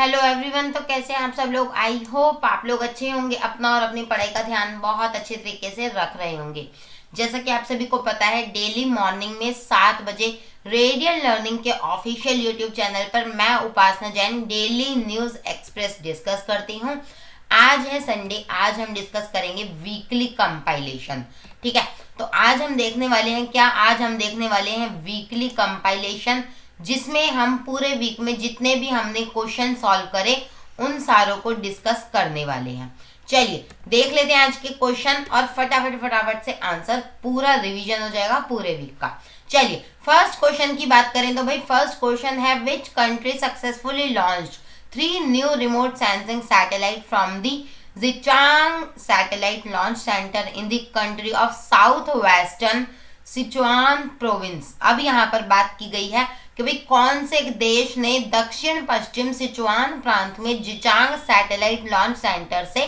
Hello everyone. तो कैसे हैं आप सब लोग। आई होप आप लोग अच्छे होंगे, अपना और अपनी पढ़ाई का ध्यान बहुत अच्छे तरीके से रख रहे होंगे। जैसा कि आप सभी को पता है, डेली मॉर्निंग में 7 बजे रेडियंट लर्निंग के ऑफिशियल यूट्यूब चैनल पर मैं Upasana Jain daily news express discuss करती हूँ। आज है संडे, आज हम डिस्कस करेंगे वीकली कंपाइलेशन। ठीक है, तो आज हम देखने वाले हैं क्या, आज हम देखने वाले हैं वीकली कंपाइलेशन, जिसमें हम पूरे वीक में जितने भी हमने क्वेश्चन सॉल्व करे उन सारों को डिस्कस करने वाले हैं। चलिए देख लेते हैं आज के क्वेश्चन और फटाफट से आंसर, पूरा रिवीजन हो जाएगा पूरे वीक का। चलिए फर्स्ट क्वेश्चन की बात करें तो भाई फर्स्ट क्वेश्चन है, which country successfully launched 3 new remote sensing satellite from the Xichang satellite launch centre in the country of south western Sichuan province. अब यहाँ पर बात की गई है कि भाई कौन से देश ने दक्षिण पश्चिम सिचुआन प्रांत में जिचांग सैटेलाइट लॉन्च सेंटर से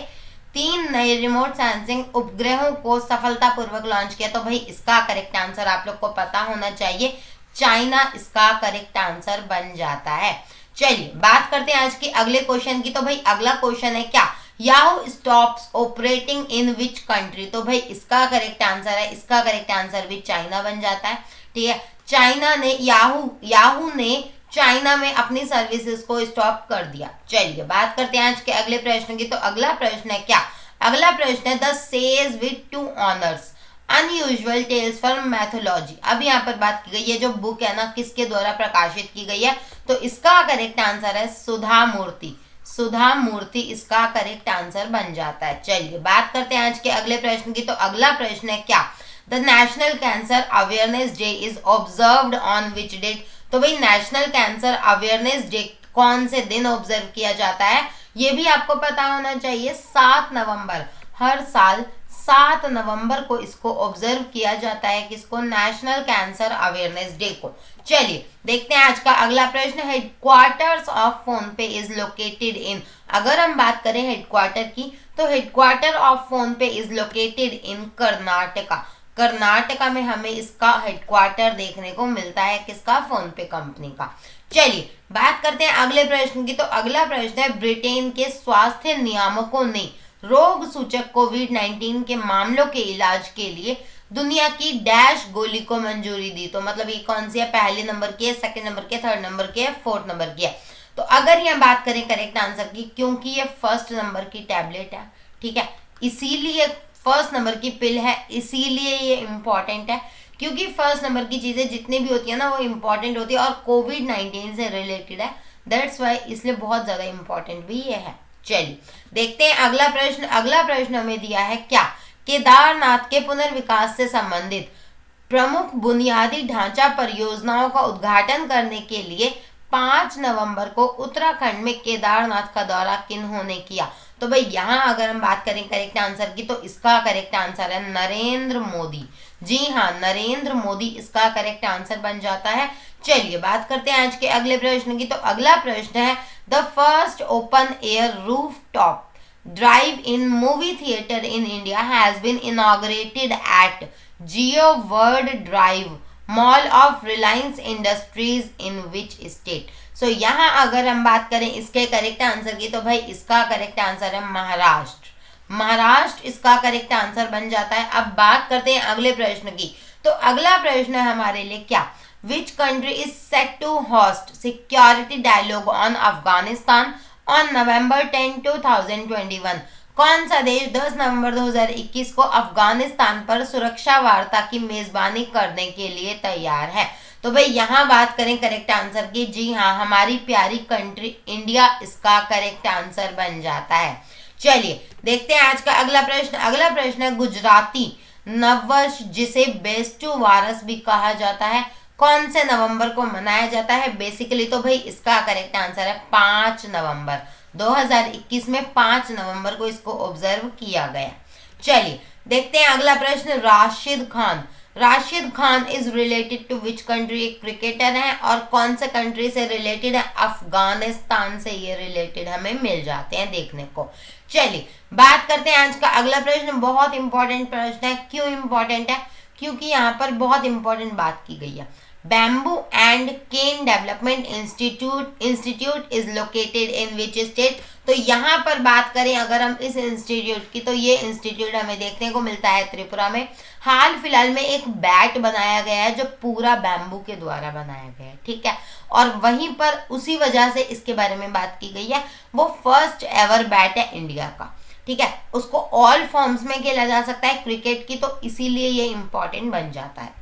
3 नए रिमोट सेंसिंग उपग्रहों को सफलतापूर्वक लॉन्च किया। तो भाई इसका करेक्ट आंसर आप लोग को पता होना चाहिए, चाइना इसका करेक्ट आंसर बन जाता है। चलिए बात करते हैं आज के अगले क्वेश्चन की। तो भाई अगला क्वेश्चन है क्या, Yahoo stops operating in which country. तो भाई इसका करेक्ट आंसर है, इसका करेक्ट आंसर भी चाइना बन जाता है। ठीक है, चाइना ने याहू ने चाइना में अपनी सर्विसेज को स्टॉप कर दिया। चलिए बात करते हैं आज के अगले प्रश्न की। तो अगला प्रश्न है क्या, अगला प्रश्न है, द सेज विद 2 ऑनर्स अनयूजुअल टेल्स फ्रॉम मैथोलॉजी। अब यहाँ पर बात की गई है, जो बुक है ना किसके द्वारा प्रकाशित की गई है, तो इसका करेक्ट आंसर है सुधा मूर्ति। सुधा मूर्ति इसका करेक्ट आंसर बन जाता है। चलिए बात करते हैं आज के अगले प्रश्न की। तो अगला प्रश्न है क्या, the national cancer awareness day is observed on which date. तो भाई नेशनल कैंसर अवेयरनेस डे कौन से दिन ऑब्जर्व किया जाता है, ये भी आपको पता होना चाहिए। 7 नवंबर, हर साल 7 नवंबर को इसको ऑब्जर्व किया जाता है, किसको, नेशनल कैंसर अवेयरनेस डे को। चलिए देखते हैं आज का अगला प्रश्न, हेडक्वार्टर्स ऑफ फोन पे इज लोकेटेड इन। अगर हम बात करें हेडक्वार्टर की, तो हेडक्वार्टर ऑफ फोन पे इज लोकेटेड इन कर्नाटका। कर्नाटका में हमें इसका हेडक्वार्टर देखने को मिलता है, किसका, फोन पे कंपनी का। चलिए बात करते हैं अगले प्रश्न की। तो अगला प्रश्न है, ब्रिटेन के स्वास्थ्य नियामकों ने रोग सूचक कोविड-19 के मामलों के इलाज के लिए दुनिया की डैश गोली को मंजूरी दी। तो मतलब ये कौन सी है, पहले नंबर की है, सेकंड नंबर की है, थर्ड नंबर की है, फोर्थ नंबर की है। तो अगर ये बात करें करेक्ट आंसर की, क्योंकि ये फर्स्ट नंबर की टैबलेट है, ठीक है, इसीलिए फर्स्ट नंबर की पिल है, इसीलिए ये इंपॉर्टेंट है, क्योंकि फर्स्ट नंबर की चीजें जितनी भी होती है ना वो इंपॉर्टेंट होती है और कोविड-19 से रिलेटेड है, दैट्स वाई इसलिए बहुत ज्यादा इंपॉर्टेंट भी ये है। चलिए देखते हैं अगला प्रश्न। अगला प्रश्न हमें दिया है क्या, केदारनाथ के पुनर्विकास से संबंधित प्रमुख बुनियादी ढांचा परियोजनाओं का उद्घाटन करने के लिए 5 नवंबर को उत्तराखंड में केदारनाथ का दौरा किन्होंने किया। तो भाई यहाँ अगर हम बात करें करेक्ट आंसर की, तो इसका करेक्ट आंसर है नरेंद्र मोदी। जी हाँ, नरेंद्र मोदी इसका करेक्ट आंसर बन जाता है। चलिए बात करते हैं आज के अगले प्रश्न की। तो अगला प्रश्न है, the first open air roof top drive in movie theatre in India has been inaugurated at Jio world drive mall of Reliance Industries in which state. So यहाँ अगर हम बात करें इसके करेक्ट आंसर की, तो भाई इसका करेक्ट आंसर है महाराष्ट्र। महाराष्ट्र इसका करेक्ट आंसर बन जाता है। अब बात करते हैं अगले प्रश्न की। तो अगला प्रश्न है हमारे लिए क्या, which country is set to host security dialogue on Afghanistan on November 10, 2021। कौन सा देश 10 नवंबर 2021 को अफगानिस्तान पर सुरक्षा वार्ता की मेजबानी करने के लिए तैयार है। तो भाई यहाँ बात करें करेक्ट आंसर की, जी हाँ, हमारी प्यारी कंट्री इंडिया इसका करेक्ट आंसर बन जाता है। चलिए देखते हैं आज का अगला प्रश्न। अगला प्रश्न है, गुजराती नववर्ष जिसे बेस्टू वारस भी कहा जाता है, कौन से नवंबर को मनाया जाता है बेसिकली। तो भाई इसका करेक्ट आंसर है 5 नवंबर 2021 में 5 नवंबर को इसको ऑब्जर्व किया गया। चलिए देखते हैं अगला प्रश्न, Rashid Khan. Rashid Khan is related to which country, एक क्रिकेटर है और कौन से कंट्री से रिलेटेड है, अफगानिस्तान से ये रिलेटेड हमें मिल जाते हैं देखने को। चलिए बात करते हैं आज का अगला प्रश्न, बहुत इंपॉर्टेंट प्रश्न है। क्यों इंपॉर्टेंट है, क्योंकि यहाँ पर बहुत इंपॉर्टेंट बात की गई है। Bamboo and cane development institute is located in which state. तो यहाँ पर बात करें अगर हम इस इंस्टीट्यूट की, तो ये इंस्टीट्यूट हमें देखने को मिलता है त्रिपुरा में। हाल फिलहाल में एक बैट बनाया गया है जो पूरा बैम्बू के द्वारा बनाया गया है, ठीक है, और वहीं पर उसी वजह से इसके बारे में बात की गई है। वो फर्स्ट एवर बैट है इंडिया का, ठीक है। उसको ऑल फॉर्म्स में खेला जा सकता है क्रिकेट की, तो इसीलिए ये इंपॉर्टेंट बन जाता है।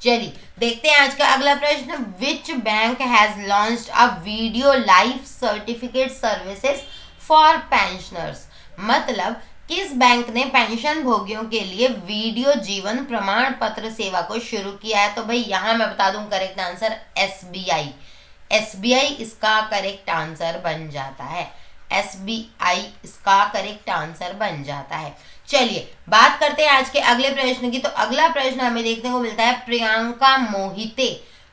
चलिए देखते हैं आज का अगला प्रश्न। Which bank has launched a video life certificate services for pensioners. मतलब किस बैंक ने पेंशन भोगियों के लिए वीडियो जीवन प्रमाण पत्र सेवा को शुरू किया है। तो भाई यहाँ मैं बता दूं करेक्ट आंसर एसबीआई। एसबीआई इसका करेक्ट आंसर बन जाता है। एसबीआई इसका करेक्ट आंसर बन जाता है। चलिए बात करते हैं आज के अगले प्रश्न की। तो अगला प्रश्न हमें देखने को मिलता है Priyanka Mohite.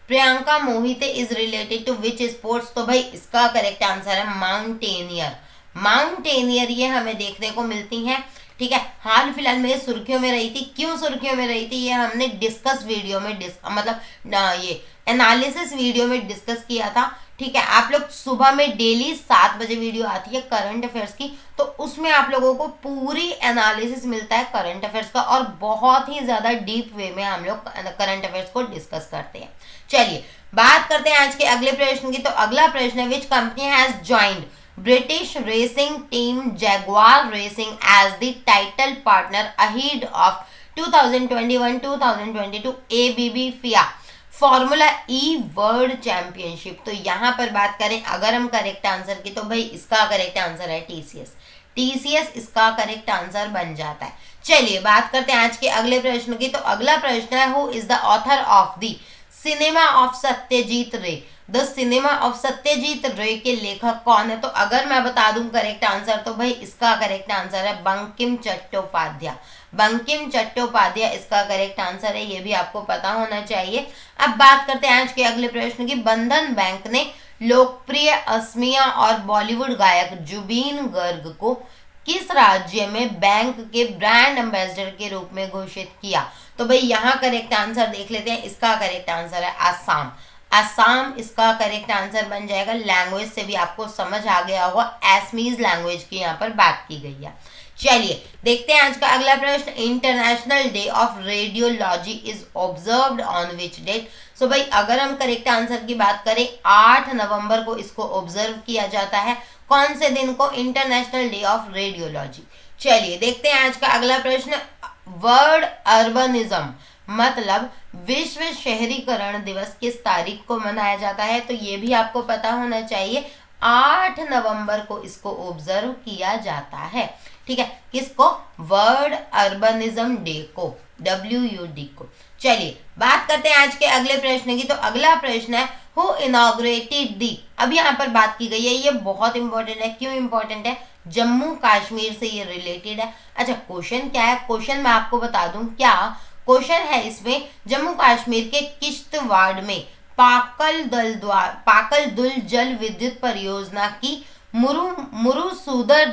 Priyanka Mohite is related to which sports. तो भाई इसका करेक्ट आंसर है माउंटेनियर। माउंटेनियर ये हमें देखने को मिलती हैं, ठीक है। हाल फिलहाल में सुर्खियों में रही थी। क्यों सुर्खियों में रही थी ये हमने डिस्कस वीडियो में ये एनालिसिस वीडियो में डिस्कस किया था, ठीक है। आप लोग सुबह में डेली 7 बजे वीडियो आती है करंट अफेयर्स की, तो उसमें आप लोगों को पूरी एनालिसिस मिलता है करंट अफेयर्स का, और बहुत ही ज्यादा डीप वे में हम लोग करंट अफेयर्स को डिस्कस करते हैं। चलिए बात करते हैं आज के अगले प्रश्न की। तो अगला प्रश्न है which company has joined British racing team Jaguar Racing as the title partner ahead of 2021-2022 ABB FIA formula E world championship. तो यहाँ पर बात करें अगर हम करेक्ट आंसर की, तो भाई इसका करेक्ट आंसर है टीसीएस। टीसीएस इसका करेक्ट आंसर बन जाता है। चलिए बात करते हैं आज के अगले प्रश्न की। तो अगला प्रश्न है who is the author of the cinema of Satyajit Ray. The cinema of Satyajit रे के लेखक कौन है। तो अगर मैं बता दूं करेक्ट आंसर, तो भाई इसका करेक्ट आंसर है बंकिम चट्टोपाध्याय। बंकिम चट्टोपाध्याय इसका करेक्ट आंसर है, ये भी आपको पता होना चाहिए। अब बात करते हैं आज के अगले प्रश्न की। बंधन बैंक ने लोकप्रिय असमिया और बॉलीवुड गायक जुबीन गर्ग को किस राज्य में बैंक के ब्रांड एम्बेसडर के रूप में घोषित किया। तो भाई यहाँ करेक्ट आंसर देख लेते हैं। इसका करेक्ट आंसर है असम। असम इसका करेक्ट आंसर बन जाएगा। लैंग्वेज से भी आपको समझ आ गया होगा, एसमीज लैंग्वेज की यहाँ पर बात की गई है। चलिए देखते हैं आज का अगला प्रश्न। International Day of Radiology is observed on which date. So भाई अगर हम करेक्ट आंसर की बात करें, 8 नवंबर को इसको ऑब्जर्व किया जाता है। कौन से दिन को? International Day of radiology. चलिए देखते हैं आज का अगला प्रश्न। वर्ल्ड अर्बनिज्म मतलब विश्व शहरीकरण दिवस किस तारीख को मनाया जाता है। तो ये भी आपको पता होना चाहिए, 8 नवंबर को इसको ऑब्जर्व किया जाता है, ठीक है। किसको? वर्ल्ड अर्बनिज्म डे को, WUD को। चलिए बात करते हैं आज के अगले प्रश्न की। तो अगला प्रश्न है हु इनॉग्रेटेड दी। अब यहाँ पर बात की गई है, ये बहुत इंपॉर्टेंट है। क्यों इंपॉर्टेंट है? जम्मू कश्मीर से ये रिलेटेड है। अच्छा क्वेश्चन क्या है? क्वेश्चन मैं आपको बता दूं क्या क्वेश्चन है इसमें। जम्मू कश्मीर के किश्तवाड़ में पाकल दुल जल विद्युत परियोजना की मुरुसूदर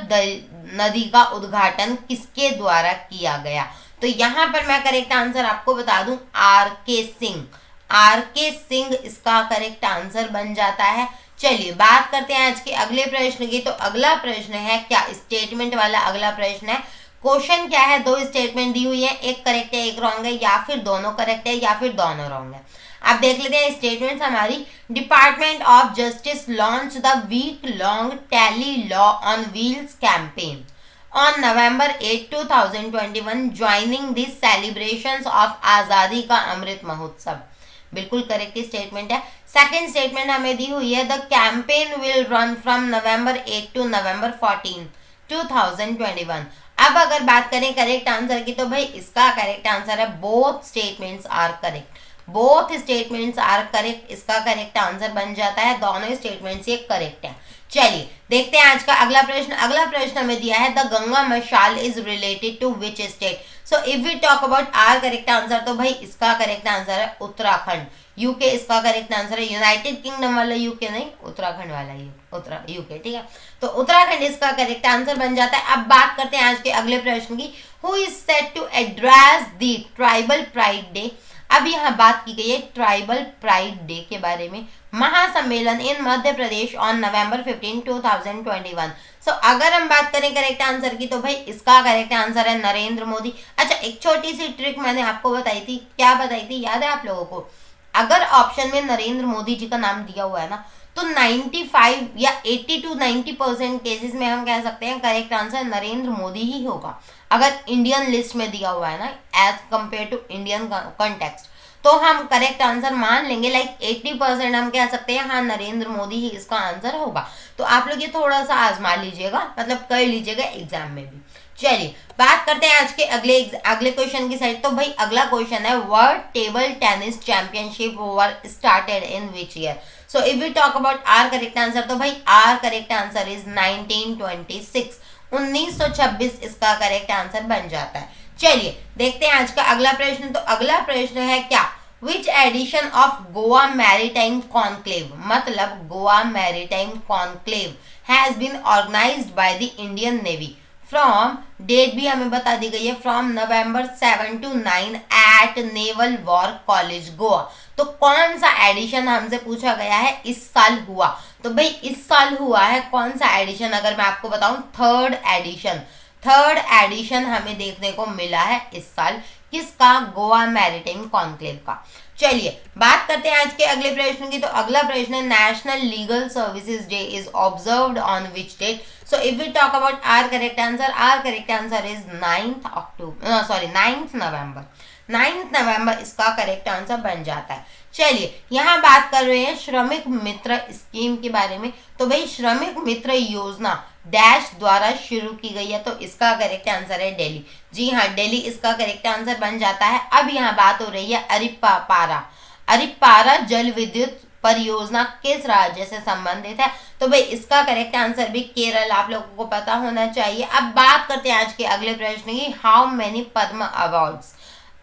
नदी का उद्घाटन किसके द्वारा किया गया। तो यहाँ पर मैं करेक्ट आंसर आपको बता दूं, RK सिंह। RK सिंह इसका करेक्ट आंसर बन जाता है। चलिए बात करते हैं आज के अगले प्रश्न की। तो अगला प्रश्न है क्या स्टेटमेंट वाला अगला प्रश्न है। क्वेश्चन क्या है? 2 स्टेटमेंट दी हुई है, एक करेक्ट है एक रॉन्ग है, या फिर दोनों करेक्ट है या फिर दोनों रॉन्ग है। आप देख लेते हैं स्टेटमेंट्स हमारी। Department of justice launch the week long tele law on wheels campaign on November 8, 2021 joining the celebrations of Azadi ka Amrit Mahotsav. बिल्कुल करेक्ट स्टेटमेंट है। सेकंड स्टेटमेंट हमें दी हुई है, the campaign will run from November 8 to November 14, 2021। अब अगर बात करें करेक्ट आंसर की, तो भाई इसका करेक्ट आंसर है both statements are correct. Both statements are correct इसका करेक्ट आंसर बन जाता है। दोनों स्टेटमेंट्स ये करेक्ट है। चलिए देखते हैं आज का अगला प्रश्न। अगला प्रश्न हमें दिया है, the Ganga Mashal is related to which state. So if we talk about our correct answer, तो भाई इसका करेक्ट आंसर है उत्तराखंड। यूके इसका करेक्ट आंसर है। यूनाइटेड किंगडम वाला यूके नहीं, उत्तराखंड वाला यूके, ठीक है। तो उत्तराखंड इसका करेक्ट आंसर बन जाता है। अब बात करते हैं आज के अगले प्रश्न की। Who is set to address the tribal pride day अब यहाँ बात की गई है ट्राइबल प्राइड डे के बारे में। महासम्मेलन इन मध्य प्रदेश ऑन नवंबर 15, 2021। सो अगर हम बात करें करेक्ट आंसर की, तो भाई इसका करेक्ट आंसर है नरेंद्र मोदी। अच्छा, एक छोटी सी ट्रिक मैंने आपको बताई थी, क्या बताई थी याद है आप लोगों को? अगर ऑप्शन में नरेंद्र मोदी जी का नाम दिया हुआ है ना, तो 95 या 80 to 90% केसेस में हम कह सकते हैं करेक्ट आंसर नरेंद्र मोदी ही होगा, अगर इंडियन लिस्ट में दिया हुआ है ना, as compare to Indian context, तो हम करेक्ट आंसर मान लेंगे। लाइक 80% हम कह सकते हैं हाँ नरेंद्र मोदी ही इसका आंसर होगा। तो आप लोग ये थोड़ा सा आजमा लीजिएगा, मतलब कर लीजिएगा एग्जाम में भी। चलिए बात करते हैं आज के अगले क्वेश्चन की साइड। तो भाई अगला क्वेश्चन है world table tennis championship was started in which year? So if we talk about our correct answer, तो भाई आर करेक्ट आंसर इज 1926। 1926 इसका करेक्ट आंसर बन जाता है। चलिए देखते हैं आज का अगला प्रश्न। तो अगला प्रश्न है क्या? Which edition of Goa maritime conclave, मतलब Goa maritime conclave has been organised by the Indian navy from, date भी हमें बता दी गई है, from November 7 to 9 at naval war college Goa. तो कौन सा एडिशन हमसे पूछा गया है इस साल हुआ? तो भाई इस साल हुआ है कौन सा एडिशन? अगर मैं आपको बताऊं थर्ड एडिशन हमें देखने को मिला है इस साल। किसका? गोवा मैरीटाइम कॉन्क्लेव का। चलिए बात करते हैं आज के अगले प्रश्न की। तो अगला प्रश्न है national legal services day is observed on which date? So if we talk about our correct answer is 9th November. 9th नवंबर इसका करेक्ट आंसर बन जाता है। चलिए यहाँ बात कर रहे हैं श्रमिक मित्र स्कीम के बारे में। तो भाई श्रमिक मित्र योजना डैश द्वारा शुरू की गई है, तो इसका करेक्ट आंसर है दिल्ली। जी हाँ, दिल्ली इसका करेक्ट आंसर बन जाता है। अब यहाँ बात हो रही है अरिपारा जल विद्युत परियोजना किस राज्य से संबंधित है? तो भाई इसका करेक्ट आंसर भी केरल, आप लोगों को पता होना चाहिए। अब बात करते हैं आज के अगले प्रश्न की। How many Padma awards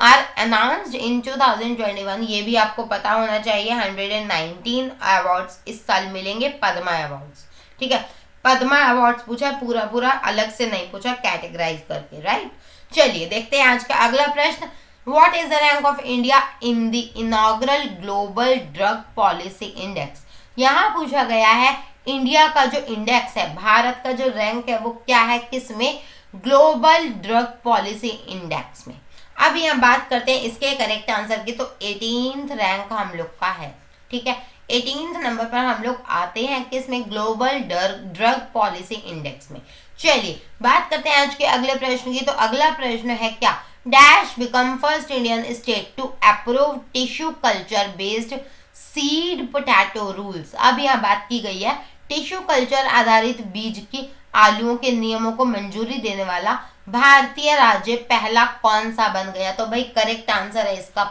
are announced in 2021? ये भी आपको पता होना चाहिए। 119 अवार्ड्स इस साल मिलेंगे पद्मा अवार्ड्स। ठीक है, पद्मा अवार्ड्स पूछा, पूरा अलग से नहीं पूछा, कैटेगराइज करके, राइट। चलिए देखते हैं आज का अगला प्रश्न। What is the rank of India in the inaugural global drug policy index? यहाँ पूछा गया है इंडिया का जो इंडेक्स है, भारत का जो रैंक है वो क्या है, किसमें? ग्लोबल ड्रग पॉलिसी इंडेक्स में। अब यहाँ बात करते हैं इसके करेक्ट आंसर की। तो 18th रैंक हम लोग का है। ठीक है, 18th नंबर पर हम लोग आते हैं किसमें? ग्लोबल ड्रग पॉलिसी इंडेक्स में। चलिए बात करते हैं आज के अगले प्रश्न की। तो अगला प्रश्न है क्या? Dash become first Indian state to approve tissue culture based seed potato rules? अब यहाँ बात की गई है टिश्यू कल्चर आधारित बीज की आलुओं के नियमों को मंजूरी देने वाला भारतीय राज्य पहला कौन सा बन गया? तो भाई करेक्ट आंसर है इसका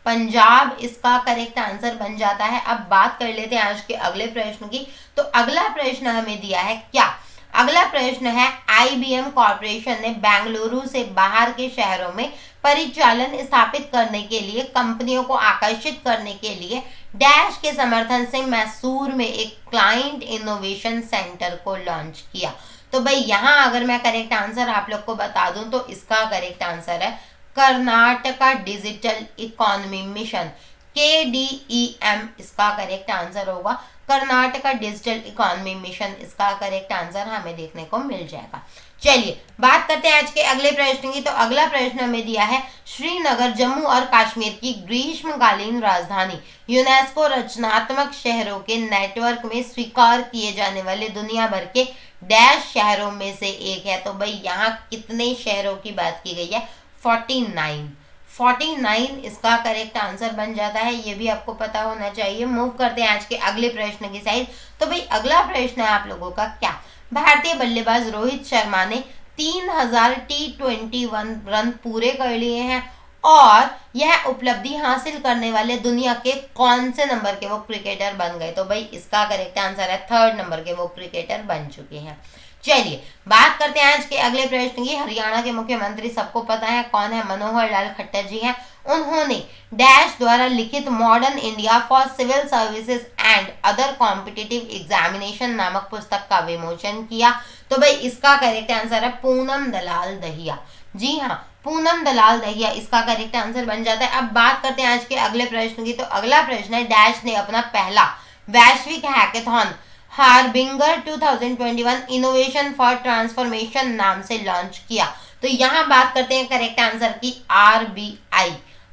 पंजाब इसका करेक्ट आंसर बन जाता है। अब बात कर लेते हैं आज के अगले प्रश्न की। तो अगला प्रश्न हमें दिया है क्या? अगला प्रश्न है IBM कॉर्पोरेशन ने बेंगलुरु से बाहर के शहरों में परिचालन स्थापित करने के लिए कंपनियों को आकर्षित करने के लिए डैश के समर्थन से मैसूर में एक क्लाइंट इनोवेशन सेंटर को लॉन्च किया। तो भाई यहाँ अगर मैं करेक्ट आंसर आप लोग को बता दूं तो इसका करेक्ट आंसर है Karnataka digital economy mission, KDEM इसका करेक्ट आंसर होगा। कर्नाटका डिजिटल इकोनॉमी मिशन इसका करेक्ट आंसर हमें देखने को मिल जाएगा। चलिए बात करते हैं आज के अगले प्रश्न की। तो अगला प्रश्न हमें दिया है श्रीनगर जम्मू और कश्मीर की ग्रीष्मकालीन राजधानी यूनेस्को रचनात्मक शहरों के नेटवर्क में स्वीकार किए जाने वाले दुनिया भर के डैश शहरों में से एक है। तो भाई यहाँ कितने शहरों की बात की गई है? 49 इसका करेक्ट आंसर बन जाता है। ये भी आपको पता होना चाहिए। मूव करते हैं आज के अगले प्रश्न की साइड। तो भाई अगला प्रश्न है आप लोगों का क्या? भारतीय बल्लेबाज रोहित शर्मा ने 3000 T20 रन पूरे कर लिए हैं और यह उपलब्धि हासिल करने वाले दुनिया के कौन से नंबर के वो क्रिकेटर बन गए? तो भाई इसका करेक्ट आंसर है 3rd नंबर के वो क्रिकेटर बन चुके हैं। चलिए बात करते हैं आज के अगले प्रश्न की। हरियाणा के मुख्यमंत्री सबको पता है कौन है? मनोहर लाल खट्टर जी हैं। उन्होंने डैश द्वारा लिखित modern India for civil services and other competitive examination नामक पुस्तक का विमोचन किया। तो भाई इसका करेक्ट आंसर है पूनम दलाल दहिया। जी हाँ, पूनम दलाल दहिया इसका करेक्ट आंसर बन जाता है। अब बात करते हैं आज के अगले प्रश्न की। तो अगला प्रश्न है, डैश ने अपना पहला वैश्विक hackathon harbinger 2021 innovation for transformation नाम से लॉन्च किया। तो यहाँ बात करते हैं करेक्ट आंसर की, RBI।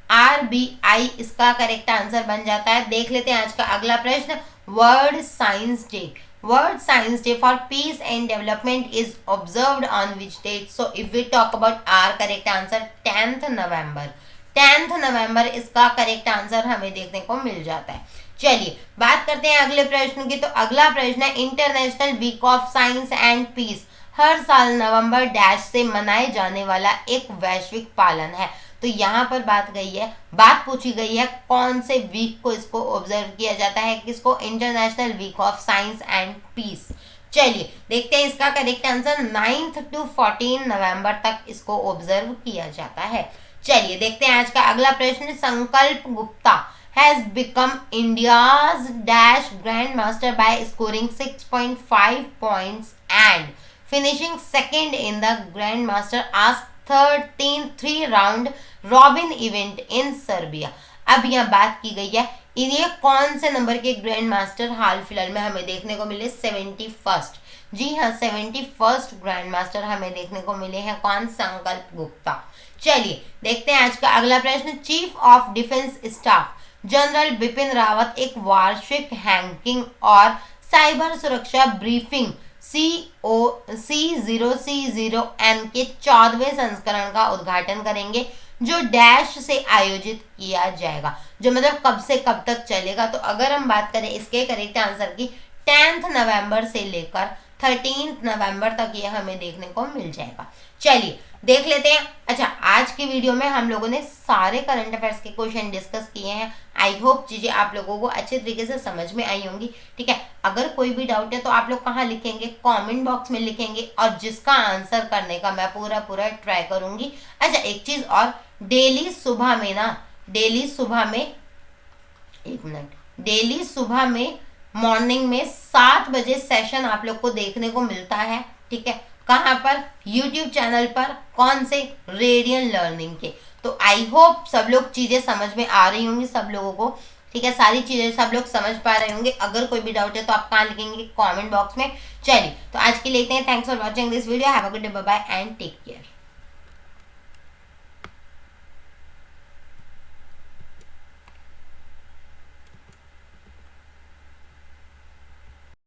RBI इसका करेक्ट आंसर बन जाता है। देख लेते हैं आज का अगला प्रश्न, world science day. World Science Day for Peace and Development is observed on which date? So if we talk about our correct answer, 10th November। 10th November इसका करेक्ट आंसर हमें देखने को मिल जाता है। चलिए बात करते हैं अगले प्रश्न की। तो अगला प्रश्न है, International week of science and Peace हर साल नवंबर डैश से मनाए जाने वाला एक वैश्विक पालन है। तो यहाँ पर बात पूछी गई है कौन से वीक को इसको ऑब्जर्व किया जाता है, किसको, international week of science and peace. चलिए देखते हैं इसका करेक्ट आंसर, 9 to 14 नवंबर तक इसको ऑब्जर्व किया जाता है। चलिए देखते हैं आज का अगला प्रश्न, संकल्प Gupta has become India's dash grandmaster by scoring 6.5 points and finishing second in the grandmaster as 13th 3-round robin event in Serbia. अब यह बात की गई है, ये कौन से नंबर के ग्रैंड मास्टर हाल फिलहाल में हमें देखने को मिले, 71st। जी हाँ, 71st ग्रैंड मास्टर हमें देखने को मिले हैं, कौन, संकल्प गुप्ता। चलिए देखते हैं आज का अगला प्रश्न, chief of defence staff general Bipin Rawat एक वार्षिक हैकिंग और साइबर सुरक्षा ब्रीफिंग C0C0N के 14वें संस्करण का उद्घाटन करेंगे, जो डैश से आयोजित किया जाएगा, जो मतलब कब से कब तक चलेगा। तो अगर हम बात करें इसके करेक्ट आंसर की, 10th नवंबर से लेकर 13th नवंबर तक ये हमें देखने को मिल जाएगा। चलिए देख लेते हैं। अच्छा, आज की वीडियो में हम लोगों ने सारे करंट अफेयर्स के क्वेश्चन डिस्कस किए हैं। आई होप चीजें आप लोगों को अच्छे तरीके से समझ में आई होंगी। ठीक है, अगर कोई भी डाउट है तो आप लोग कहाँ लिखेंगे, कमेंट बॉक्स में लिखेंगे, और जिसका आंसर करने का मैं पूरा ट्राई करूंगी। अच्छा, एक चीज और, डेली सुबह में मॉर्निंग में 7 बजे सेशन आप लोग को देखने को मिलता है। ठीक है, कहाँ पर, यूट्यूब चैनल पर, कौन से, रेडियन लर्निंग के। तो आई होप सब लोग चीजें समझ में आ रही होंगी सब लोगों को। ठीक है, सारी चीजें सब लोग समझ पा रहे होंगे। अगर कोई भी डाउट है तो आप कहाँ लिखेंगे, कमेंट बॉक्स में। चलिए तो आज के लिए इतना ही। Thanks for watching this video. Have a good day, bye bye and take care.